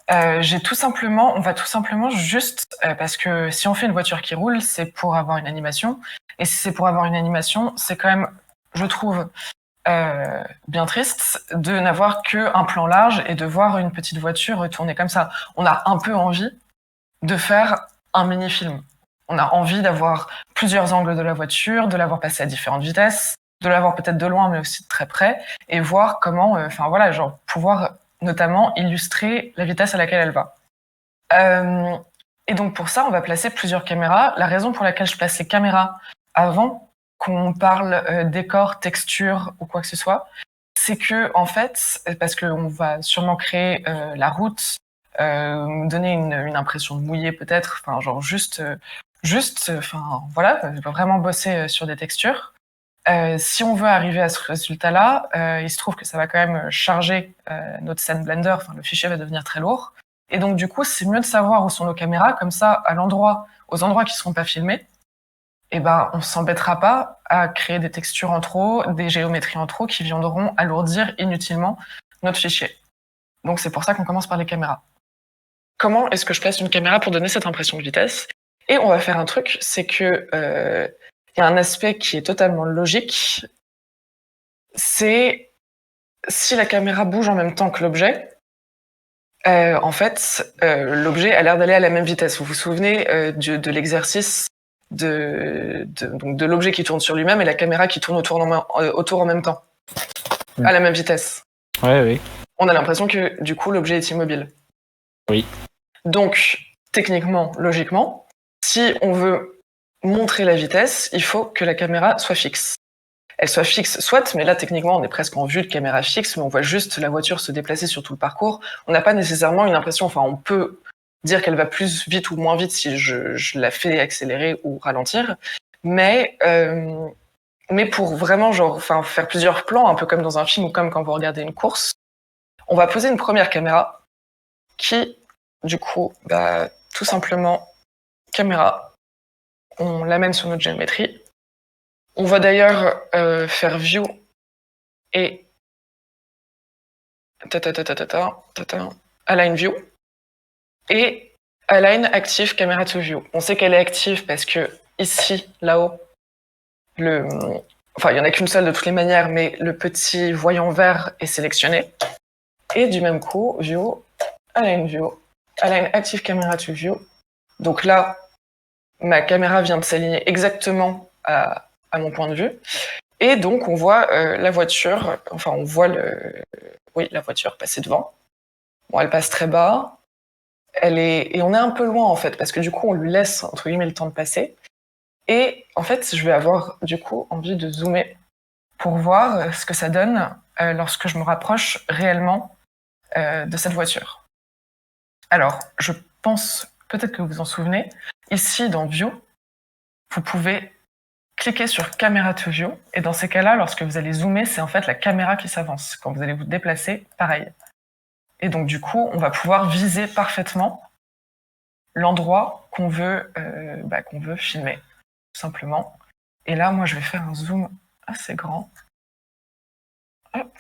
On va tout simplement juste, parce que si on fait une voiture qui roule, c'est pour avoir une animation. Et si c'est pour avoir une animation, c'est quand même, je trouve, bien triste de n'avoir qu'un plan large et de voir une petite voiture tourner comme ça. On a un peu envie de faire un mini-film. On a envie d'avoir plusieurs angles de la voiture, de la voir passer à différentes vitesses, de la voir peut-être de loin mais aussi de très près, et voir comment, genre pouvoir notamment illustrer la vitesse à laquelle elle va. Et donc pour ça, on va placer plusieurs caméras. La raison pour laquelle je place les caméras avant qu'on parle décor, texture ou quoi que ce soit, c'est que en fait, parce qu'on va sûrement créer la route, donner une impression de mouillé peut-être, enfin genre voilà, vraiment bosser sur des textures. Si on veut arriver à ce résultat-là, il se trouve que ça va quand même charger notre scène Blender, enfin le fichier va devenir très lourd. Et donc du coup, c'est mieux de savoir où sont nos caméras, comme ça, aux endroits qui ne seront pas filmés, eh ben, on s'embêtera pas à créer des textures en trop, des géométries en trop qui viendront alourdir inutilement notre fichier. Donc c'est pour ça qu'on commence par les caméras. Comment est-ce que je place une caméra pour donner cette impression de vitesse? Et on va faire un truc, c'est que y a un aspect qui est totalement logique, c'est si la caméra bouge en même temps que l'objet, en fait, l'objet a l'air d'aller à la même vitesse. Vous vous souvenez de l'exercice de l'objet qui tourne sur lui-même et la caméra qui tourne autour en même temps, à la même vitesse. Ouais, oui. On a l'impression que du coup l'objet est immobile. Oui. Donc, techniquement, logiquement, si on veut montrer la vitesse, il faut que la caméra soit fixe. Elle soit fixe, soit, mais là, techniquement, on est presque en vue de caméra fixe, mais on voit juste la voiture se déplacer sur tout le parcours. On n'a pas nécessairement une impression, enfin, on peut dire qu'elle va plus vite ou moins vite si je la fais accélérer ou ralentir, mais pour vraiment, faire plusieurs plans, un peu comme dans un film ou comme quand vous regardez une course, on va poser une première caméra qui, du coup, tout simplement, caméra, on l'amène sur notre géométrie. On va d'ailleurs faire View et Align View et Align Active Camera to View. On sait qu'elle est active parce que ici, là-haut, il y en a qu'une seule de toutes les manières, mais le petit voyant vert est sélectionné. Et du même coup, View, Align Active Camera to View. Donc là, ma caméra vient de s'aligner exactement à mon point de vue. Et donc, on voit la voiture, la voiture passer devant. Bon, elle passe très bas. Et on est un peu loin, en fait, parce que du coup, on lui laisse, entre guillemets, le temps de passer. Et en fait, je vais avoir, du coup, envie de zoomer pour voir ce que ça donne lorsque je me rapproche réellement de cette voiture. Alors, je pense, peut-être que vous vous en souvenez, ici, dans View, vous pouvez cliquez sur Camera to View, et dans ces cas-là, lorsque vous allez zoomer, c'est en fait la caméra qui s'avance. Quand vous allez vous déplacer, pareil. Et donc du coup, on va pouvoir viser parfaitement l'endroit qu'on veut filmer, tout simplement. Et là, moi, je vais faire un zoom assez grand. Hop.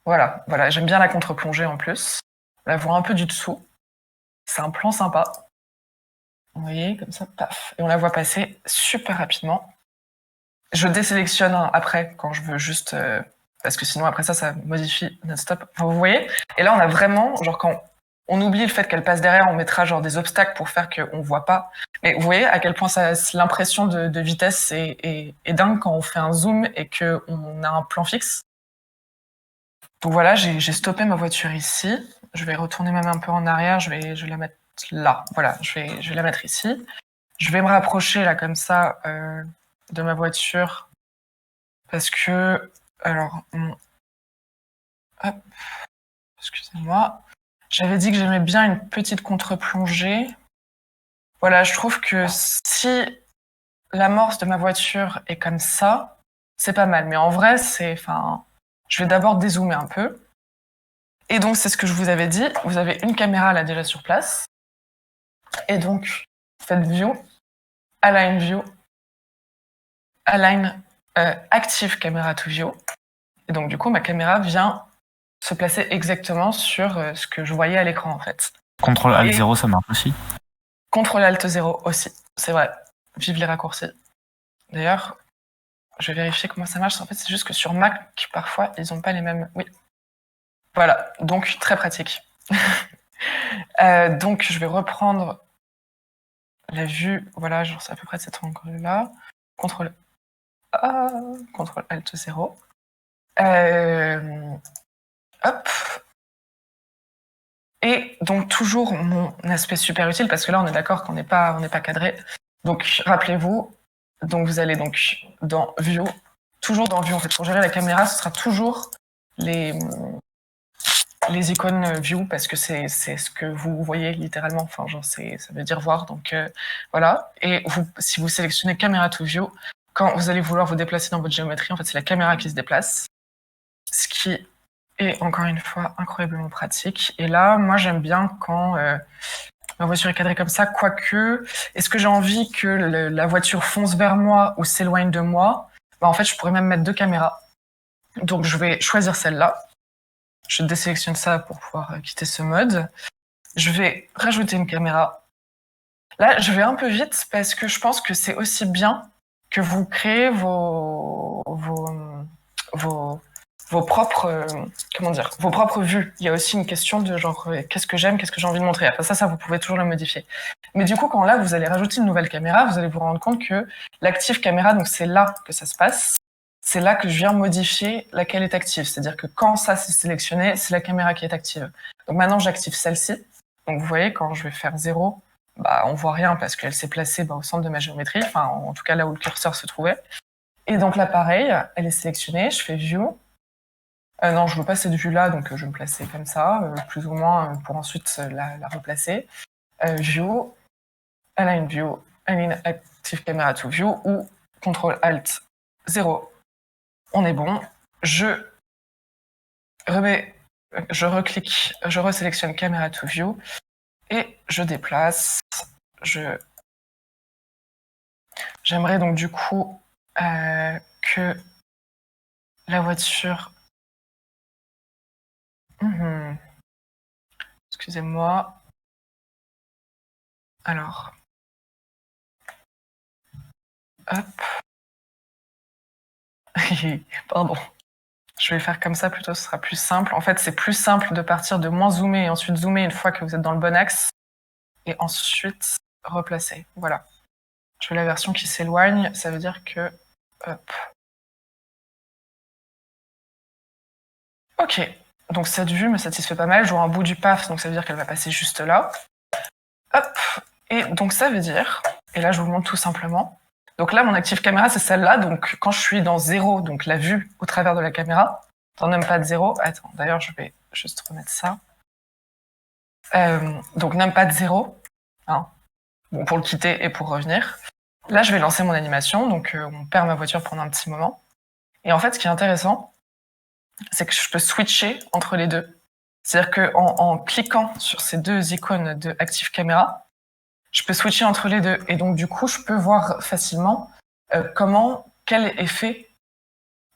Voilà, j'aime bien la contre-plongée en plus. La voir un peu du dessous. C'est un plan sympa. Vous voyez, comme ça, paf. Et on la voit passer super rapidement. Je désélectionne après quand je veux juste parce que sinon après ça modifie non-stop. Enfin, vous voyez. Et là on a vraiment quand on oublie le fait qu'elle passe derrière, on mettra des obstacles pour faire qu'on voit pas. Mais vous voyez à quel point l'impression de vitesse est dingue quand on fait un zoom et qu'on a un plan fixe. Donc voilà, j'ai stoppé ma voiture ici. Je vais retourner même un peu en arrière. Je vais la mettre là. Voilà, je vais la mettre ici. Je vais me rapprocher là comme ça de ma voiture parce que hop, excusez-moi, j'avais dit que j'aimais bien une petite contre-plongée. Voilà, je trouve que si l'amorce de ma voiture est comme ça, c'est pas mal. Mais en vrai, je vais d'abord dézoomer un peu. Et donc, c'est ce que je vous avais dit. Vous avez une caméra là déjà sur place. Et donc, faites View, Align Active Camera to View. Et donc, du coup, ma caméra vient se placer exactement sur ce que je voyais à l'écran, en fait. CTRL Alt 0, ça marche aussi. CTRL Alt 0 aussi, c'est vrai. Vive les raccourcis. D'ailleurs, je vais vérifier comment ça marche. En fait, c'est juste que sur Mac, parfois, ils n'ont pas les mêmes... Oui. Voilà, donc très pratique. Donc, je vais reprendre la vue. Voilà, genre c'est à peu près de cet angle-là. CTRL Alt 0. Hop. Et donc, toujours mon aspect super utile, parce que là, on est d'accord qu'on n'est pas cadré. Donc, rappelez-vous, donc vous allez donc dans View, toujours dans View, en fait, pour gérer la caméra, ce sera toujours les icônes View, parce que c'est ce que vous voyez littéralement, enfin, genre, ça veut dire voir, donc voilà. Et si vous sélectionnez Camera to View, quand vous allez vouloir vous déplacer dans votre géométrie, en fait, c'est la caméra qui se déplace, ce qui est, encore une fois, incroyablement pratique. Et là, moi, j'aime bien quand ma voiture est cadrée comme ça, quoique, est-ce que j'ai envie que la voiture fonce vers moi ou s'éloigne de moi? Bah, en fait, je pourrais même mettre 2 caméras. Donc, je vais choisir celle-là. Je désélectionne ça pour pouvoir quitter ce mode. Je vais rajouter une caméra. Là, je vais un peu vite parce que je pense que c'est aussi bien que vous créez vos propres, vos propres vues. Il y a aussi une question de genre, qu'est-ce que j'aime, qu'est-ce que j'ai envie de montrer. Après ça, vous pouvez toujours le modifier. Mais du coup, quand là, vous allez rajouter une nouvelle caméra, vous allez vous rendre compte que l'active caméra, donc c'est là que ça se passe. C'est là que je viens modifier laquelle est active. C'est-à-dire que quand ça c'est sélectionné, c'est la caméra qui est active. Donc maintenant, j'active celle-ci. Donc vous voyez, quand je vais faire 0, bah, on voit rien parce qu'elle s'est placée au centre de ma géométrie, enfin en tout cas là où le curseur se trouvait. Et donc là, pareil, elle est sélectionnée, je fais View. Non, je veux pas cette vue-là, donc je vais me placer comme ça, plus ou moins, pour ensuite la replacer. View, Align View, Align Active Camera to View, ou CTRL Alt 0. On est bon. Je reclique, je resélectionne Camera to View, et je déplace. J'aimerais donc du coup que la voiture... Excusez-moi. Alors. Hop. Pardon. Je vais faire comme ça plutôt, ce sera plus simple. En fait, c'est plus simple de partir de moins zoomer et ensuite zoomer une fois que vous êtes dans le bon axe. Et ensuite, replacer. Voilà. Je veux la version qui s'éloigne, ça veut dire que... Hop. Ok. Donc cette vue me satisfait pas mal. Je vois un bout du paf, donc ça veut dire qu'elle va passer juste là. Hop. Et donc ça veut dire... Et là, je vous montre tout simplement. Donc là, mon active caméra, c'est celle-là. Donc quand je suis dans 0, donc la vue au travers de la caméra, dans numpad 0... Attends, d'ailleurs, je vais juste remettre ça. Donc numpad 0, hein, bon, pour le quitter et pour revenir. Là, je vais lancer mon animation, donc on perd ma voiture pendant un petit moment. Et en fait, ce qui est intéressant, c'est que je peux switcher entre les deux. C'est-à-dire qu'en cliquant sur ces deux icônes de Active Camera, je peux switcher entre les deux. Et donc, du coup, je peux voir facilement quel effet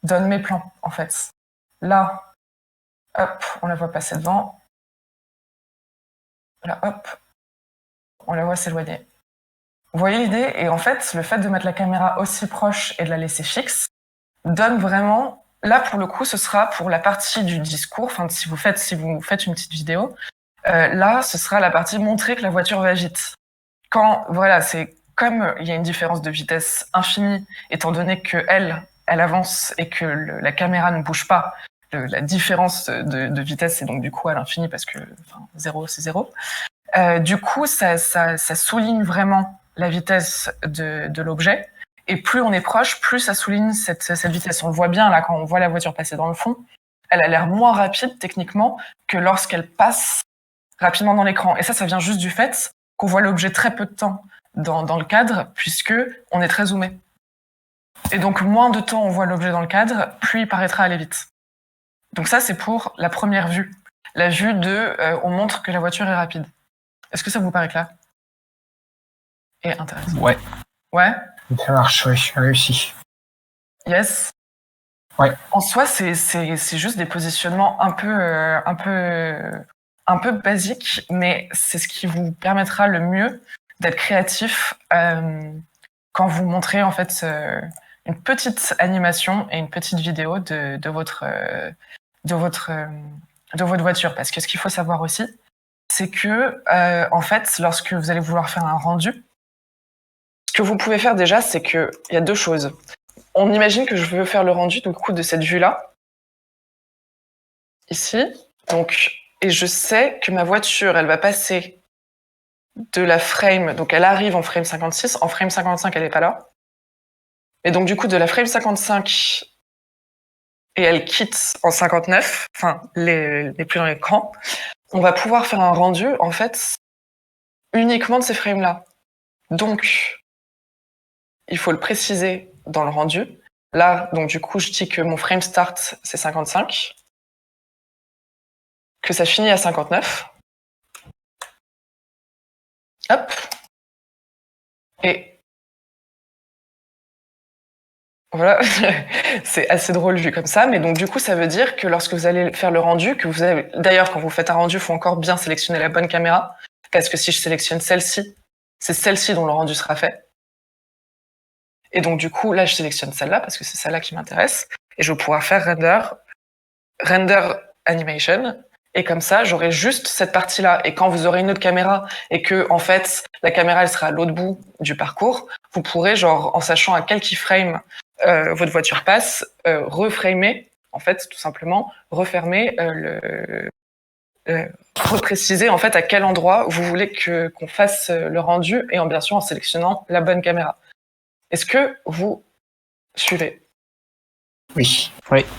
donnent mes plans, en fait. Là, hop, on la voit passer devant. Là, hop, on la voit s'éloigner. Vous voyez l'idée? Et en fait, le fait de mettre la caméra aussi proche et de la laisser fixe donne vraiment... Là, pour le coup, ce sera pour la partie du discours. Enfin, si vous faites une petite vidéo, là, ce sera la partie montrer que la voiture va vite. Voilà, c'est comme il y a une différence de vitesse infinie, étant donné que elle avance et que la caméra ne bouge pas. La différence de vitesse est donc du coup à l'infini parce que 0, c'est 0. Du coup, ça souligne vraiment la vitesse de l'objet. Et plus on est proche, plus ça souligne cette vitesse. On le voit bien là quand on voit la voiture passer dans le fond. Elle a l'air moins rapide techniquement que lorsqu'elle passe rapidement dans l'écran. Et ça vient juste du fait qu'on voit l'objet très peu de temps dans le cadre, puisque on est très zoomé. Et donc moins de temps on voit l'objet dans le cadre, plus il paraîtra aller vite. Donc ça, c'est pour la première vue. La vue on montre que la voiture est rapide. Est-ce que ça vous paraît clair et intéressant? Ouais. Ouais. Ça marche, oui, réussi. Yes. En soi, c'est juste des positionnements un peu basiques, mais c'est ce qui vous permettra le mieux d'être créatif quand vous montrez en fait une petite animation et une petite vidéo de votre voiture. Parce que ce qu'il faut savoir aussi, c'est que en fait, lorsque vous allez vouloir faire un rendu, ce que vous pouvez faire déjà, c'est qu'il y a deux choses. On imagine que je veux faire le rendu du coup de cette vue-là, ici. Donc, et je sais que ma voiture, elle va passer de la frame, donc elle arrive en frame 56, en frame 55, elle n'est pas là. Et donc, du coup, de la frame 55, et elle quitte en 59, enfin, les plus dans l'écran, on va pouvoir faire un rendu, en fait, uniquement de ces frames-là. Donc, il faut le préciser dans le rendu. Là, donc, du coup, je dis que mon frame start, c'est 55, que ça finit à 59. Hop. Et voilà, c'est assez drôle vu comme ça, mais donc du coup, ça veut dire que lorsque vous allez faire le rendu, que vous avez, d'ailleurs, quand vous faites un rendu, il faut encore bien sélectionner la bonne caméra, parce que si je sélectionne celle-ci, c'est celle-ci dont le rendu sera fait. Et donc du coup, là, je sélectionne celle-là, parce que c'est celle-là qui m'intéresse, et je vais pouvoir faire render animation, et comme ça, j'aurai juste cette partie-là. Et quand vous aurez une autre caméra, et que, en fait, la caméra, elle sera à l'autre bout du parcours, vous pourrez, genre, en sachant à quel keyframe votre voiture passe, reframer, en fait, tout simplement, refermer repréciser, en fait, à quel endroit vous voulez qu'on fasse le rendu, et bien sûr, en sélectionnant la bonne caméra. Est-ce que vous suivez? Oui.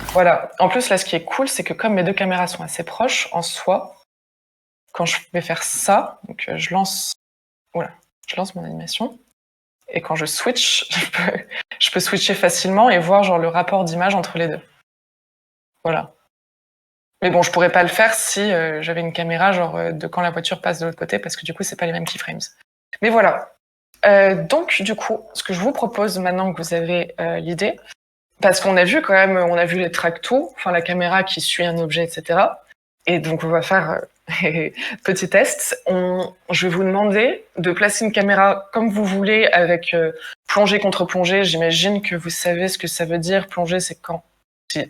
Voilà. En plus, là, ce qui est cool, c'est que comme mes deux caméras sont assez proches, en soi, quand je vais faire ça, donc je lance mon animation, et quand je switch, je peux switcher facilement et voir genre le rapport d'image entre les deux. Voilà. Mais bon, je pourrais pas le faire si j'avais une caméra genre de quand la voiture passe de l'autre côté, parce que du coup, c'est pas les mêmes keyframes. Mais voilà. Donc, du coup, ce que je vous propose maintenant que vous avez l'idée, parce qu'on a vu quand même, on a vu les tractos, enfin la caméra qui suit un objet, etc. Et donc on va faire petit test. Je vais vous demander de placer une caméra comme vous voulez avec plongée contre plongée. J'imagine que vous savez ce que ça veut dire. Plongée, c'est quand...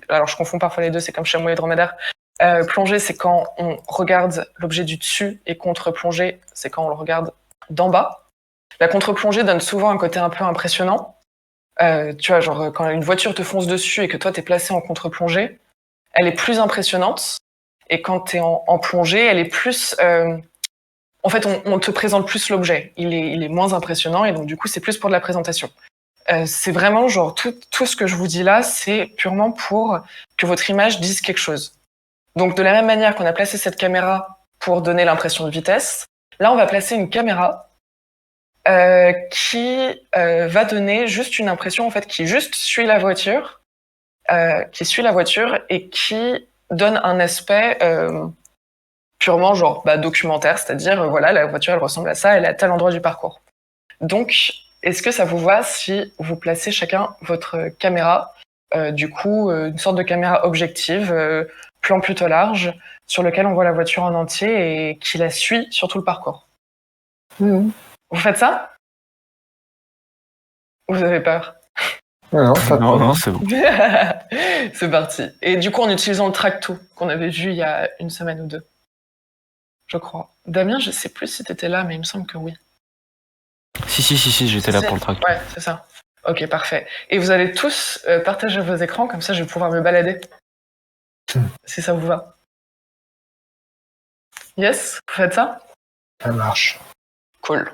Alors je confonds parfois les deux, c'est comme chamois et dromadaire. Plongée, c'est quand on regarde l'objet du dessus, et contre-plongée, c'est quand on le regarde d'en bas. La contre-plongée donne souvent un côté un peu impressionnant. Tu vois, genre quand une voiture te fonce dessus et que toi t'es placé en contre-plongée, elle est plus impressionnante. Et quand t'es en plongée, elle est plus... en fait, on te présente plus l'objet. Il est moins impressionnant, et donc du coup, c'est plus pour de la présentation. C'est vraiment genre tout ce que je vous dis là, c'est purement pour que votre image dise quelque chose. Donc de la même manière qu'on a placé cette caméra pour donner l'impression de vitesse, là on va placer une caméra qui va donner juste une impression en fait qui juste suit la voiture, et qui donne un aspect purement genre documentaire, c'est-à-dire voilà, la voiture elle ressemble à ça, elle est à tel endroit du parcours. Donc est-ce que ça vous va si vous placez chacun votre caméra, du coup une sorte de caméra objective, plan plutôt large, sur lequel on voit la voiture en entier et qui la suit sur tout le parcours? Mmh. Vous faites ça? Vous avez peur? Non, pas Non, trop. non, c'est bon. C'est parti. Et du coup, en utilisant le tracto qu'on avait vu il y a une semaine ou deux, je crois. Damien, je sais plus si t'étais là, mais il me semble que oui. Si, j'étais là pour le tracteur. Ouais, c'est ça. Ok, parfait. Et vous allez tous partager vos écrans, comme ça je vais pouvoir me balader. Si ça vous va. Yes, vous faites ça? Ça marche. Cool.